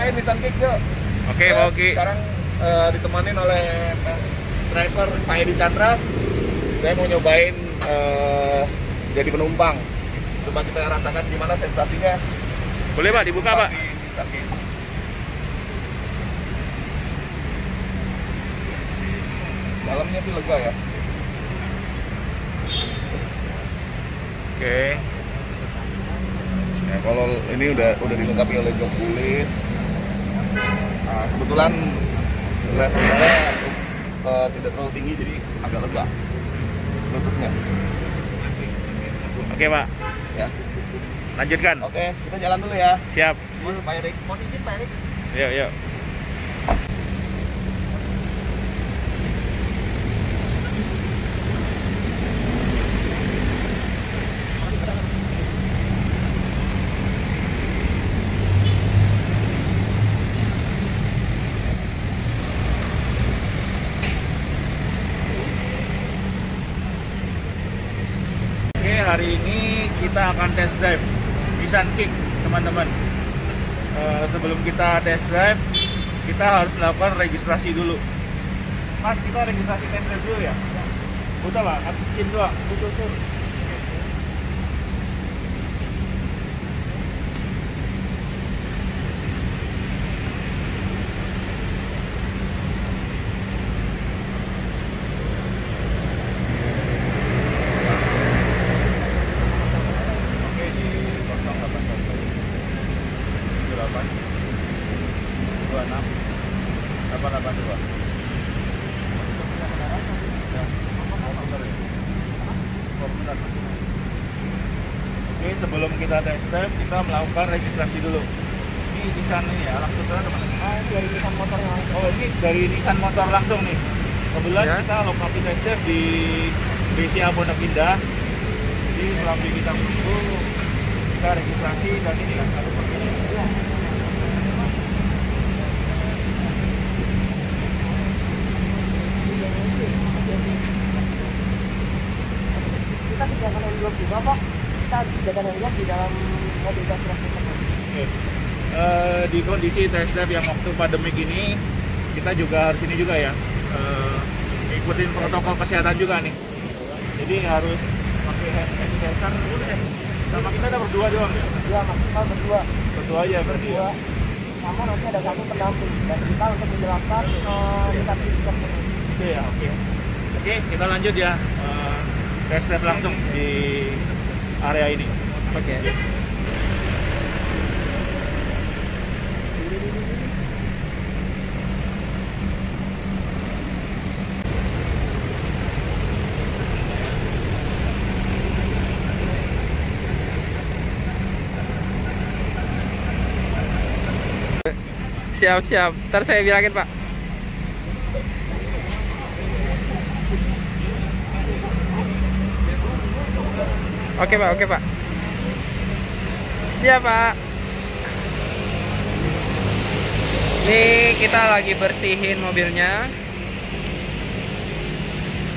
nyobain Nissan Kicks yuk. Oke, mau Ki. Sekarang ditemanin oleh driver Pak Edi Chandra. Saya mau nyobain jadi penumpang. Coba kita rasakan gimana sensasinya. Boleh Pak, dibuka Pak. Di Nissan Kicks. Dalamnya sih lega ya. Oke. Ya, kalau ini udah dilengkapi oleh jok kulit. Nah, kebetulan level saya tidak terlalu tinggi jadi agak lega lututnya. Oke Pak, Ya. lanjutkan. Oke, kita jalan dulu ya. Siap. Pak Erik. Mau izin Pak Erik? Yuk, yuk. Oke, hari ini kita akan test drive Nissan Kicks, teman-teman. Sebelum kita test drive, kita harus melakukan registrasi dulu. Mas, kita registrasi test drive dulu ya? Udah Pak, izin doang. Betul. Oke, di 0826 Oke, sebelum kita test drive, kita melakukan registrasi dulu. Ini Nissan ini ya, langsung saudara teman. Dari Nissan Motor langsung. Oh, ini dari Nissan Motor langsung nih. Kebetulan Ya. kita lokasi test drive di BCA Pondok Indah. Jadi selama kita menunggu, kita registrasi dan ini kan satu seperti ini. Kita sediakan envelope juga Pak. Kita sediakan envelope di dalam mobil test drive kita. Oke. Di kondisi test drive yang waktu pandemik ini, kita juga harus ini juga ya, ikutin protokol kesehatan juga nih. Jadi harus pakai hand sanitizer. Sama kita ada berdua doang ya? Ya maksimal berdua. Berdua aja berarti ya? Sama nanti ada satu pendamping dan kita untuk menjelaskan Nissan Kicks tersebut. Oke ya, oke. Oke, kita lanjut ya. Test drive langsung di area ini. Oke. Siap. Ntar saya bilangin Pak. Oke Pak. Siap Pak. Ini kita lagi bersihin mobilnya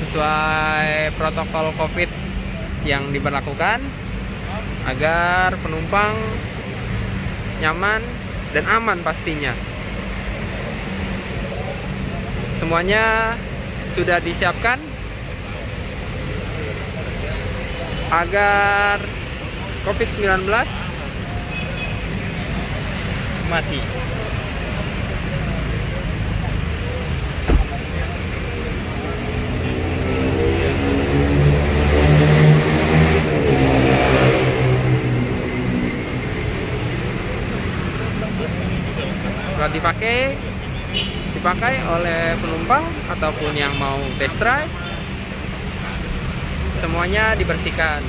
sesuai protokol COVID yang diberlakukan agar penumpang nyaman dan aman pastinya. Semuanya sudah disiapkan agar COVID-19 mati. Setelah dipakai oleh penumpang ataupun yang mau test drive, semuanya dibersihkan.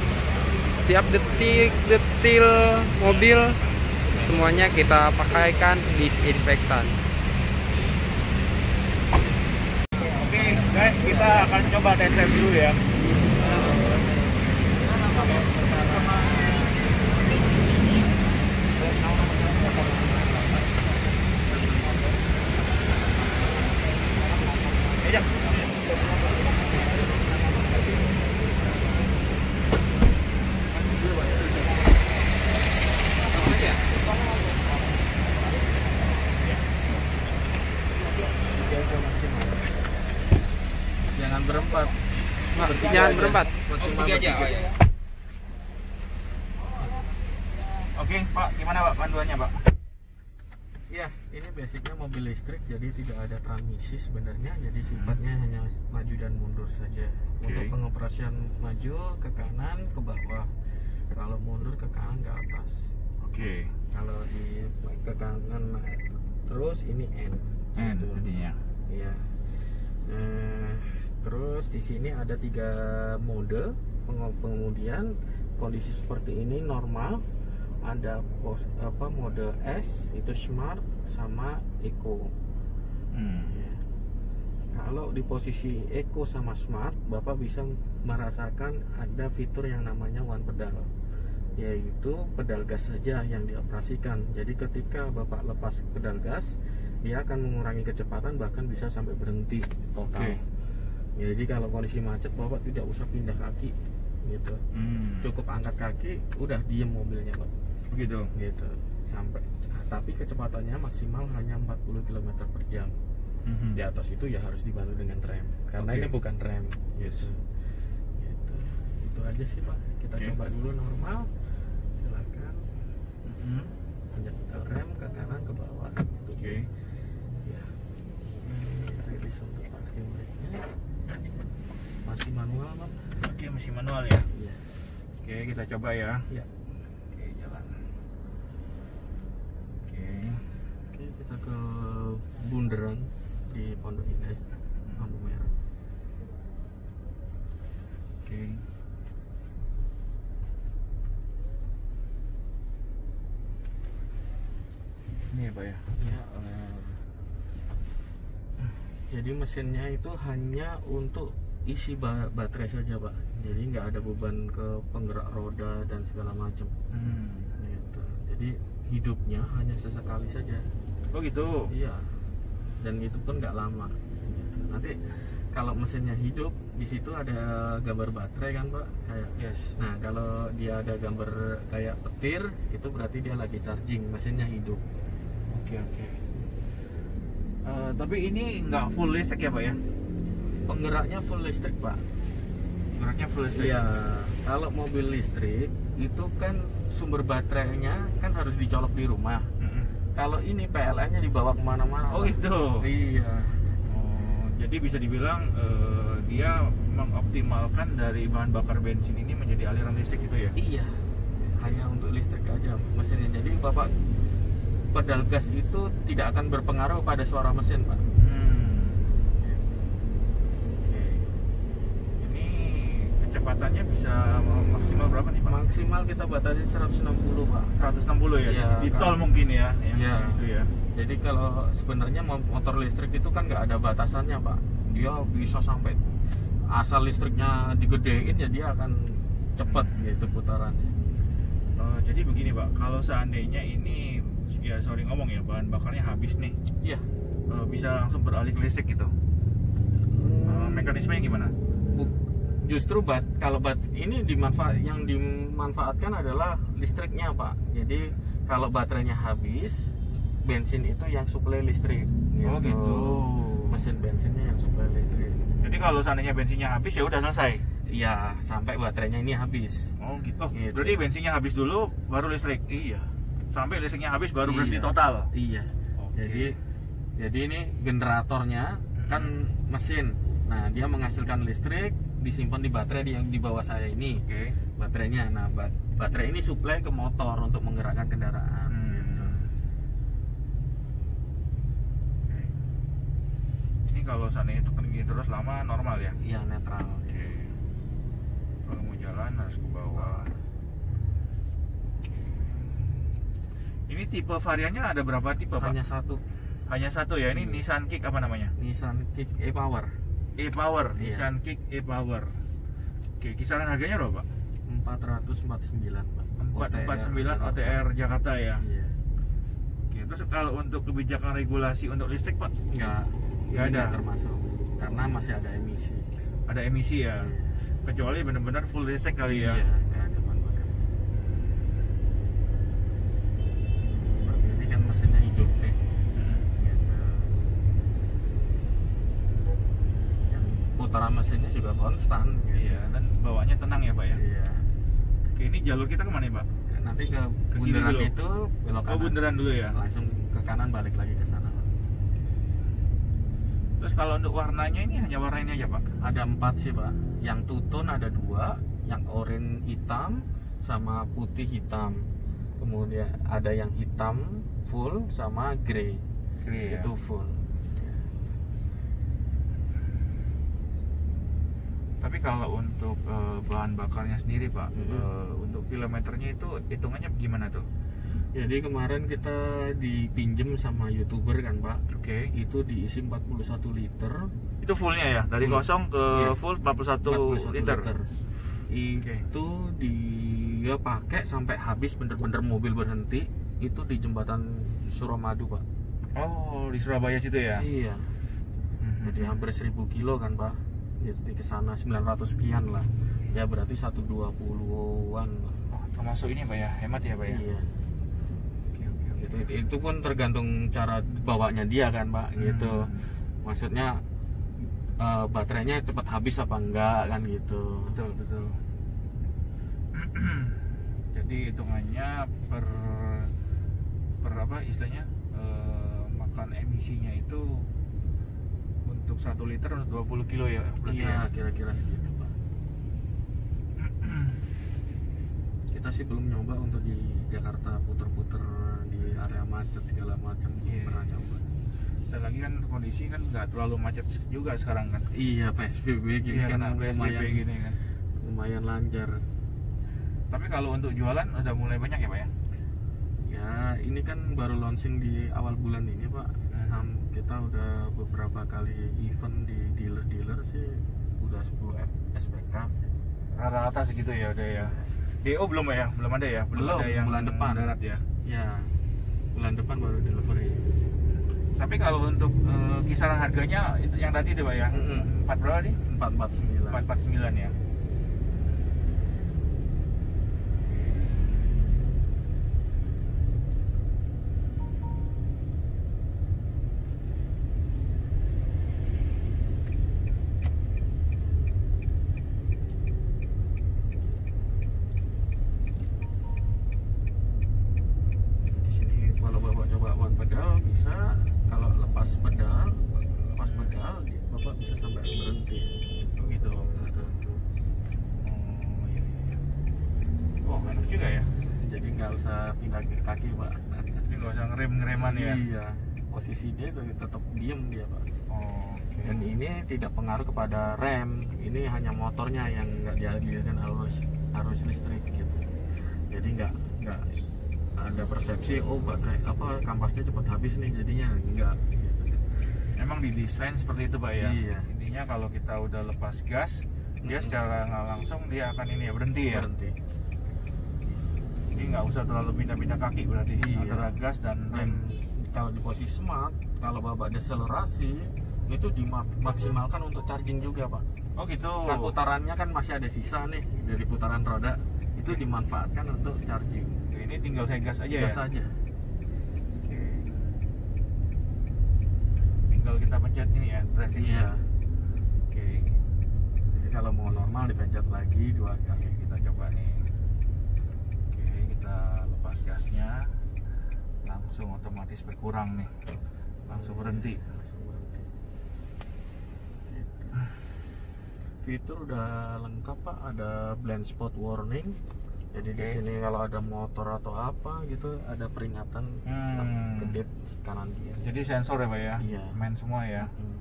Setiap detil mobil semuanya kita pakaikan disinfektan. Oke guys, kita akan coba test drive dulu ya. Jangan berempat. Jangan berempat. Maksimal bertiga. Oke, Pak, gimana Pak panduannya, Pak? Ya, ini basicnya mobil listrik, jadi tidak ada transmisi sebenarnya, jadi sifatnya hanya maju dan mundur saja. Untuk pengoperasian maju ke kanan ke bawah, kalau mundur ke kanan ke atas. Oke. Kalau di ke kanan terus ini N. Gitu. Intinya. Iya. Terus di sini ada 3 mode pengemudian. Kondisi seperti ini normal. Ada mode S itu smart sama eco. Ya. Kalau di posisi eco sama smart, Bapak bisa merasakan ada fitur yang namanya one pedal, yaitu pedal gas saja yang dioperasikan. Jadi ketika Bapak lepas pedal gas, dia akan mengurangi kecepatan, bahkan bisa sampai berhenti total. Jadi kalau kondisi macet, Bapak tidak usah pindah kaki gitu. Cukup angkat kaki, udah diem mobilnya, Pak. Begitu. Gitu. Sampai. Tapi kecepatannya maksimal hanya 40 km per jam. Di atas itu ya harus dibantu dengan rem. Karena ini bukan rem. Yes. Gitu. Itu aja sih, Pak. Kita coba dulu normal. Silakan. Pencet pedal rem ke kanan ke bawah. Oke. Ya. Rilis untuk parking brake-nya. Masih manual, Pak. Oke, masih manual ya. Iya. Oke, kita coba ya. Iya. Oke, jalan. Oke. Oke, kita ke Bundaran di Pondok Indah, lampu merah. Oke. Ini ya, Pak ya. Ya. Jadi mesinnya itu hanya untuk isi baterai saja, Pak. Jadi nggak ada beban ke penggerak roda dan segala macam. Gitu. Jadi hidupnya hanya sesekali saja. Oh gitu. Iya. Dan itu pun nggak lama. Gitu. Nanti kalau mesinnya hidup, di situ ada gambar baterai kan, Pak? Kayak. Yes. Nah, kalau dia ada gambar kayak petir, itu berarti dia lagi charging, mesinnya hidup. Oke. Tapi ini nggak full listrik ya, Pak ya? Penggeraknya full listrik, Pak. Penggeraknya full listrik. Iya. Kalau mobil listrik itu kan sumber baterainya kan harus dicolok di rumah. Kalau ini PLN-nya dibawa kemana-mana. Oh gitu. Iya. Oh, jadi bisa dibilang dia mengoptimalkan dari bahan bakar bensin ini menjadi aliran listrik gitu ya? Iya. Hanya untuk listrik aja mesinnya. Jadi Bapak pedal gas itu tidak akan berpengaruh pada suara mesin, Pak. Oke. Ini kecepatannya bisa maksimal berapa nih, Pak? Maksimal kita batasi 160, Pak. 160 ya? Iya, Di tol mungkin ya? Iya. Gitu ya. Jadi kalau sebenarnya motor listrik itu kan nggak ada batasannya, Pak. Dia bisa sampai asal listriknya digedein ya dia akan cepet gitu putarannya. Jadi begini, Pak, kalau seandainya ini ya sorry ngomong ya, bahan bakarnya habis nih, Iya. bisa langsung beralih ke listrik gitu. Mekanismenya gimana? Justru kalau ini yang dimanfaatkan adalah listriknya, Pak. Jadi kalau baterainya habis, bensin itu yang suplai listrik. Oh gitu. Mesin bensinnya yang suplai listrik. Jadi kalau seandainya bensinnya habis ya udah selesai. Iya, sampai baterainya ini habis. Oh gitu. Gitu. Berarti bensinnya habis dulu baru listrik. Iya. Sampai listriknya habis baru berhenti Iya. total. Iya. Oke. Jadi ini generatornya kan mesin. Nah, dia menghasilkan listrik, disimpan di baterai yang di bawah saya ini. Oke. Baterainya. Nah, baterai ini suplai ke motor untuk menggerakkan kendaraan. Gitu. Oke. Ini kalau seandainya itu gini terus lama normal ya? Iya, netral. Oke. Kalau mau jalan harus ke bawah. Ini tipe variannya ada berapa tipe, Pak? Hanya satu. Hanya satu ya. Ini Nissan Kick apa namanya? Nissan Kick e-Power. E-Power. Iya. Nissan Kick e-Power. Oke, kisaran harganya berapa, Pak? 449, Pak. 449 OTR Jakarta ya. Iya. Oke, terus kalau untuk kebijakan regulasi untuk listrik, Pak? Nggak ada. termasuk. Karena masih ada emisi. Ada emisi ya. Iya. Kecuali benar-benar full listrik kali ya. Iya, nggak ada bahan bakar. Seperti ini kan mesinnya hidup nih. Gitu. Yang putaran mesinnya juga konstan gitu. Iya, dan bawaannya tenang ya Pak ya. Iya. Oke, ini jalur kita kemana nih Pak? Nanti ke Ke kiri bundaran dulu. itu belok Oh, kanan. bundaran dulu ya. Langsung ke kanan balik lagi ke sana. Terus kalau untuk warnanya ini hanya warna ini aja Pak? Ada 4 sih Pak. Yang two tone ada 2, yang oranye hitam sama putih hitam. Kemudian ada yang hitam full sama grey. Grey ya. Itu full. Tapi kalau untuk bahan bakarnya sendiri Pak, Mm-hmm. untuk kilometernya itu hitungannya gimana tuh? Jadi kemarin kita dipinjem sama YouTuber kan Pak. Oke. Itu diisi 41 liter. Itu fullnya ya? Dari Full. kosong ke Iya. full 41 liter. Itu dia pakai sampai habis, bener-bener mobil berhenti itu di jembatan Suramadu Pak. Oh, di Surabaya situ ya? Iya. Jadi hampir 1000 kilo kan Pak. Jadi ke sana 900 sekian lah. Ya berarti 120-an lah. Oh, termasuk ini Pak ya? Hemat ya Pak ya? Iya. Oke, oke, oke. Itu pun tergantung cara bawanya dia kan Pak, gitu. Maksudnya baterainya cepat habis apa enggak kan gitu. Betul, betul. Jadi hitungannya per apa istilahnya makan emisinya itu untuk 1 liter untuk 20 kilo ya berarti Iya, ya? kira-kira segitu Pak. Kita sih belum nyoba untuk di Jakarta puter-puter di area macet segala macam. Iya. Pernah coba. Dan lagi kan kondisi kan nggak terlalu macet juga sekarang kan? Iya, PSBB gini Iya, kan karena PSBB lumayan, gini kan. lumayan lancar. Tapi kalau untuk jualan udah mulai banyak ya Pak ya? Ya, ini kan baru launching di awal bulan ini Pak. Kita udah beberapa kali event di dealer-dealer sih, udah 10 SPK sih. Rata-rata segitu ya udah ya. DO belum ya? Belum ada ya? Belum, ada yang bulan depan. darat ya? Ya, bulan depan baru delivery. Tapi kalau untuk kisaran harganya itu yang tadi itu Pak ya? 4 berapa nih? 449. 449 ya? Di sini kalau Bapak coba on pedal bisa, kalau lepas pedal Bapak bisa sampai berhenti. Begitu. Oh iya. Oh enak juga ya. Jadi nggak usah pindah ke kaki Pak. Ini nggak usah ngereman ya. Iya, posisi dia tuh tetap diem dia Pak. Oh, oke. Dan ini tidak pengaruh kepada rem, ini hanya motornya yang nggak dialirkan arus listrik gitu. Jadi nggak ada persepsi baterai kampasnya cepat habis nih, jadinya enggak. Memang didesain seperti itu Pak ya. Iya. Intinya kalau kita udah lepas gas, dia secara nggak langsung dia akan ini ya berhenti ya. Berhenti. Jadi nggak usah terlalu pindah-pindah kaki berarti antara gas dan Dan rem. kalau di posisi smart, kalau Bapak deselerasi itu dimaksimalkan untuk charging juga Pak. Oh gitu. Kan putarannya kan masih ada sisa nih dari putaran roda, itu dimanfaatkan untuk charging. Ini tinggal saya gas aja Gas ya. aja. Oke. Tinggal kita pencet ini ya drivingnya. Iya. Oke. Jadi kalau mau normal dipencet lagi 2 kali. Kita coba nih. Oke, kita lepas gasnya. Langsung otomatis berkurang nih. Langsung berhenti. Langsung berhenti. Gitu. Fitur udah lengkap Pak, ada blind spot warning. Jadi di Oke. sini kalau ada motor atau apa gitu ada peringatan kedip kanan kiri. Jadi sensor ya Pak ya? Iya. Main semua ya. Hmm.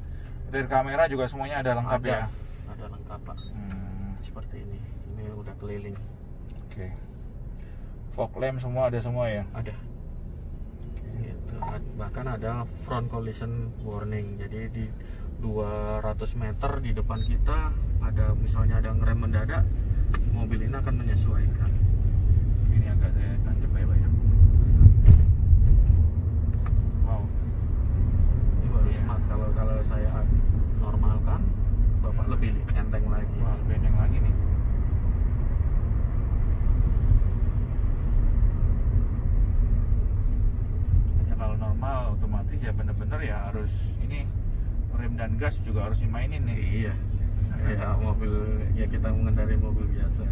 Dari kamera juga semuanya ada lengkap Ada. ya? Ada lengkap Pak. Seperti ini. Ini udah keliling. Oke. Fog lamp semua ada semua ya? Ada. Gitu. Bahkan ada front collision warning. Jadi di 200 meter di depan kita ada misalnya ada ngerem mendadak, mobil ini akan menyesuaikan. Ini agak saya tancap ya Pak ya. Wow. Ini baru smart. Kalau saya normalkan, Bapak lebih enteng lagi. Wah, benteng lagi nih. Hanya kalau normal otomatis ya bener-bener ya harus ini rem dan gas juga harus dimainin nih. Iya. Ya mobil, ya kita mengendarai mobil biasa.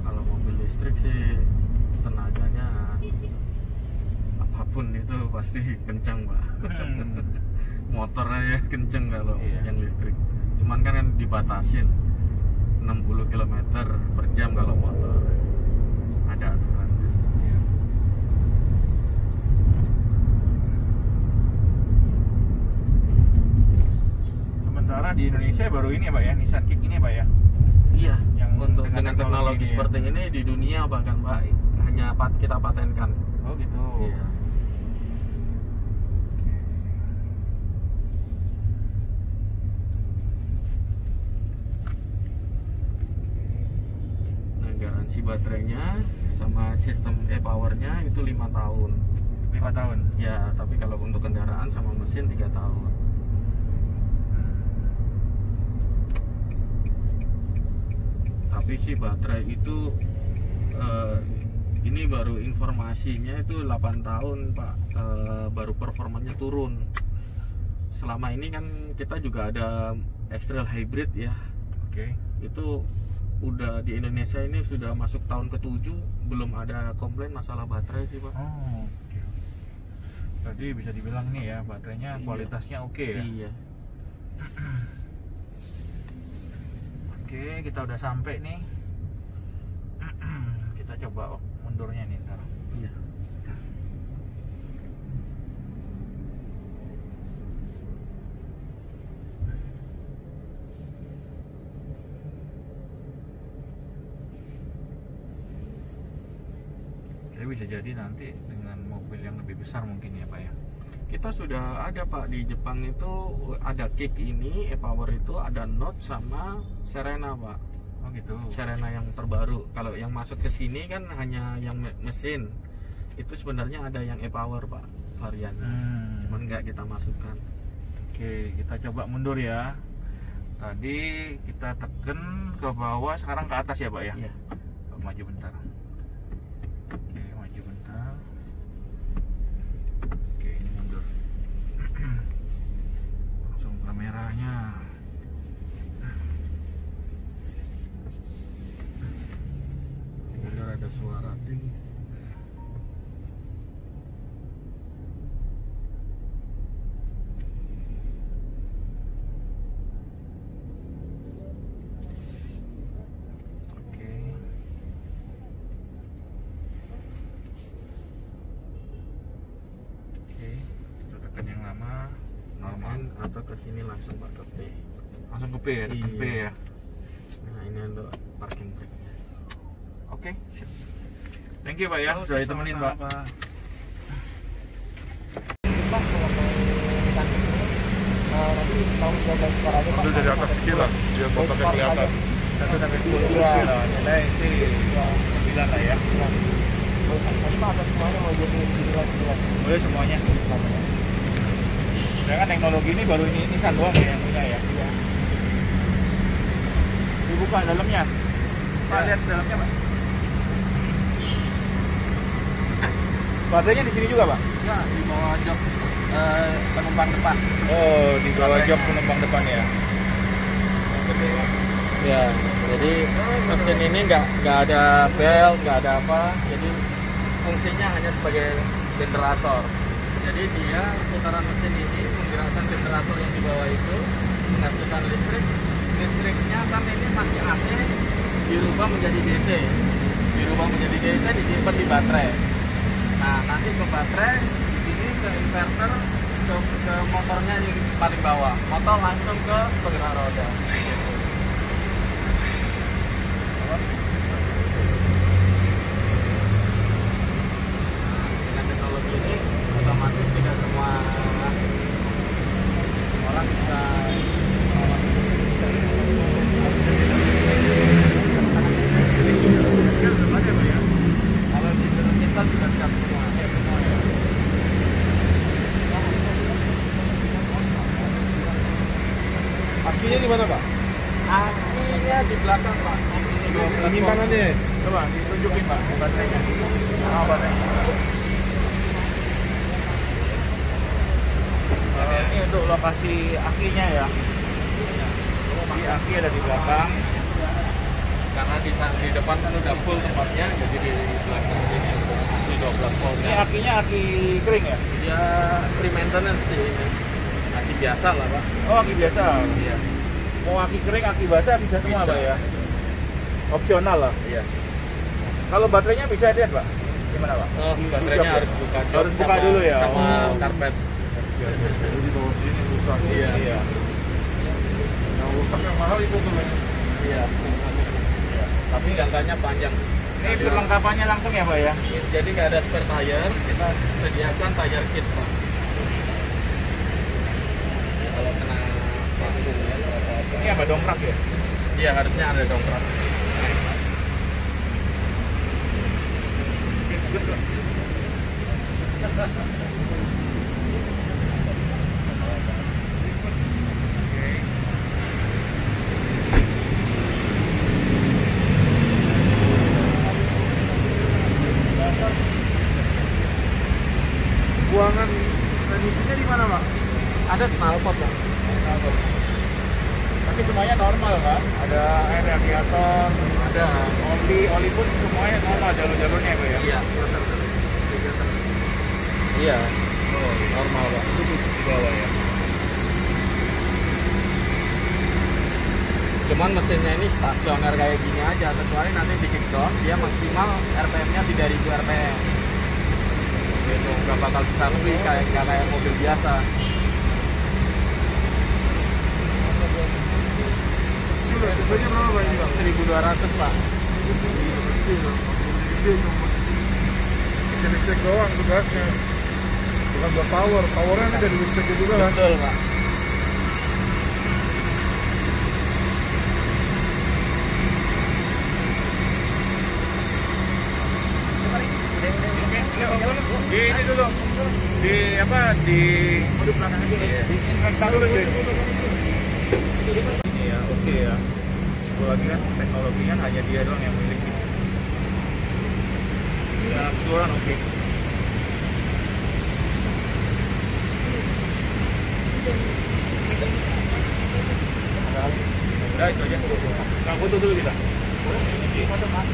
Kalau mobil listrik sih tenaganya apapun itu pasti kencang Pak. Motornya kenceng kalau yang listrik. Cuman kan dibatasin 60 km per jam kalau motor. Ada aturan. Sementara di Indonesia baru ini ya Pak ya, Nissan Kick ini Pak ya. Iya, Yang untuk dengan dengan teknologi teknologi ini seperti ini di dunia bahkan Pak hanya kita patenkan. Oh gitu. Iya. Nah, garansi baterainya sama sistem e-powernya itu 5 tahun. 5 tahun. Ya, tapi kalau untuk kendaraan sama mesin 3 tahun. Tapi si baterai itu ini baru informasinya itu 8 tahun Pak, baru performanya turun. Selama ini kan kita juga ada X-Trail Hybrid ya. Oke. Itu udah di Indonesia ini sudah masuk tahun ke-7, belum ada komplain masalah baterai sih Pak. Oh, oke. Berarti bisa dibilang nih ya baterainya Iya. kualitasnya oke ya. Iya. Oke, kita udah sampai nih. Kita coba mundurnya nih ntar. Iya. Jadi bisa jadi nanti dengan mobil yang lebih besar mungkin ya Pak ya. Kita sudah ada Pak di Jepang itu ada Kick ini, e-Power itu ada Note sama Serena Pak. Oh gitu. Serena yang terbaru. Kalau yang masuk ke sini kan hanya yang mesin. Itu sebenarnya ada yang e-Power Pak variannya. Cuman nggak kita masukkan. Oke, kita coba mundur ya. Tadi kita tekan ke bawah, sekarang ke atas ya Pak ya. Iya. Maju bentar. Oke, maju bentar. Oke, ini mundur. Langsung kameranya. Mundur ada suara ting. Oke. Oke, kita tekan yang lama, normal. Atau ke sini langsung Pak ke P. Langsung ke P ya, tekan Iya. P ya. Nah, ini untuk parking brake-nya. Oke, sip. Thank you Pak ya, sudah ditemenin Pak. Pak kalau mau cantik ini nanti tahun 12 skor aja Pak. Ambil dari atas sedikit lah, biar kotaknya kelihatan. 1 sampai 10 Iya. lah, nilai sih 9 lah ya. Nanti Pak ada semuanya mau jadi 9. Boleh semuanya. Ya kan teknologi ini baru ini Nissan doang ya yang punya ya. Iya. Dibuka dalamnya. Pak lihat dalamnya Pak. Baterainya di sini juga Pak? Ya, di bawah jok penumpang depan. Oh, di bawah jok penumpang depan ya. Ya, jadi mesin ini nggak ada bel, nggak ada apa, jadi fungsinya hanya sebagai generator. Jadi dia putaran mesin ini menggerakkan generator yang di bawah itu menghasilkan listrik. Listriknya kan ini masih AC, dirubah menjadi DC. Dirubah menjadi DC disimpan di baterai. Nah, nanti ke baterai, di sini ke inverter, ke motornya yang paling bawah. Motor langsung ke penggerak roda. Dengan teknologi ini otomatis tidak semua orang bisa kalau di Indonesia sudah siap semua. Akinya di mana Pak? Akinya di belakang Pak. Aki ini Penyimpanannya. Coba ditunjukin Pak baterainya. Baterainya. Ini untuk lokasi akinya ya. Jadi aki ada di belakang. Karena di depan kan udah full tempatnya, jadi di belakang sini di 12 volt. Ini akinya aki kering ya? Ya free maintenance sih, aki biasa lah Pak. Oh, aki biasa. Iya. Mau aki kering, aki basah bisa semua Bisa. Pak ya? Opsional lah. Iya. Kalau baterainya bisa lihat Pak? Gimana Pak? Oh, baterainya harus buka jok Harus buka dulu ya? sama karpet. Jadi di bawah sini susah. Iya. Iya. Yang rusak yang mahal itu tuh. Iya. Tapi jangkanya panjang. Ini perlengkapannya langsung ya Pak ya? Jadi nggak ada spare tire, kita sediakan tire kit Pak. Ya, kalau kena paku ya, atau apa. Ini apa dongkrak ya? Iya harusnya ada dongkrak. Good loh. Buangan emisinya di mana, Pak? Ada knalpot Pak. Tapi semuanya normal kan? Ada air radiator, Ada. oli pun semuanya normal jalur-jalurnya Pak ya? Iya. Iya. Oh, normal Pak. Di bawah ya. Cuman mesinnya ini stasioner kayak gini aja, kecuali nanti di kickdown dia maksimal RPM-nya 3000 RPM. Gitu, nggak bakal bisa lebih nggak kayak mobil biasa. Harganya berapa, Pak, ini, Pak? 1200 Pak. Mesin listrik doang tugasnya. Bukan buat power. Powernya ini dari listrik juga kan? Betul Pak. Di ini dulu. Di apa? Di belakang aja ya. Di dulu deh. Ini ya, oke ya. Sekali lagi kan teknologinya hanya dia doang yang miliki. Ya, keseluruhan oke. Udah itu aja. Nah, foto dulu kita. Foto Mas.